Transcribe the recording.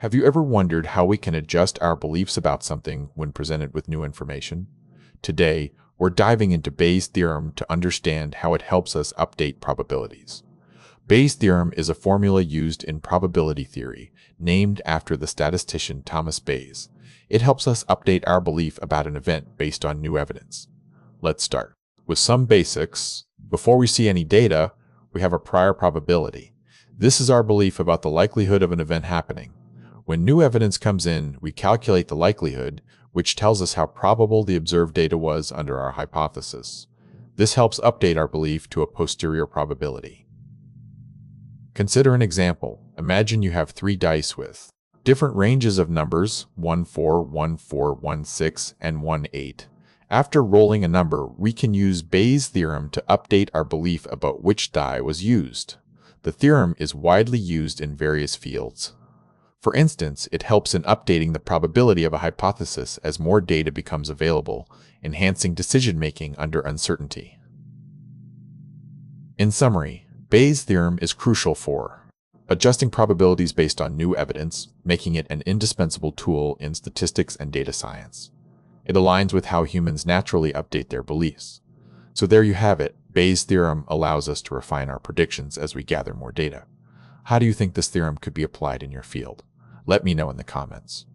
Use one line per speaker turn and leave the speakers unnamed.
Have you ever wondered how we can adjust our beliefs about something when presented with new information? Today, we're diving into Bayes' theorem to understand how it helps us update probabilities. Bayes' theorem is a formula used in probability theory, named after the statistician Thomas Bayes. It helps us update our belief about an event based on new evidence. Let's start with some basics. Before we see any data, we have a prior probability. This is our belief about the likelihood of an event happening. When new evidence comes in, we calculate the likelihood, which tells us how probable the observed data was under our hypothesis. This helps update our belief to a posterior probability. Consider an example. Imagine you have 3 dice with different ranges of numbers, 1, 4, 1, 4, 1, 6, and 1, 8. After rolling a number, we can use Bayes' theorem to update our belief about which die was used. The theorem is widely used in various fields. For instance, it helps in updating the probability of a hypothesis as more data becomes available, enhancing decision-making under uncertainty. In summary, Bayes' theorem is crucial for adjusting probabilities based on new evidence, making it an indispensable tool in statistics and data science. It aligns with how humans naturally update their beliefs. So there you have it. Bayes' theorem allows us to refine our predictions as we gather more data. How do you think this theorem could be applied in your field? Let me know in the comments.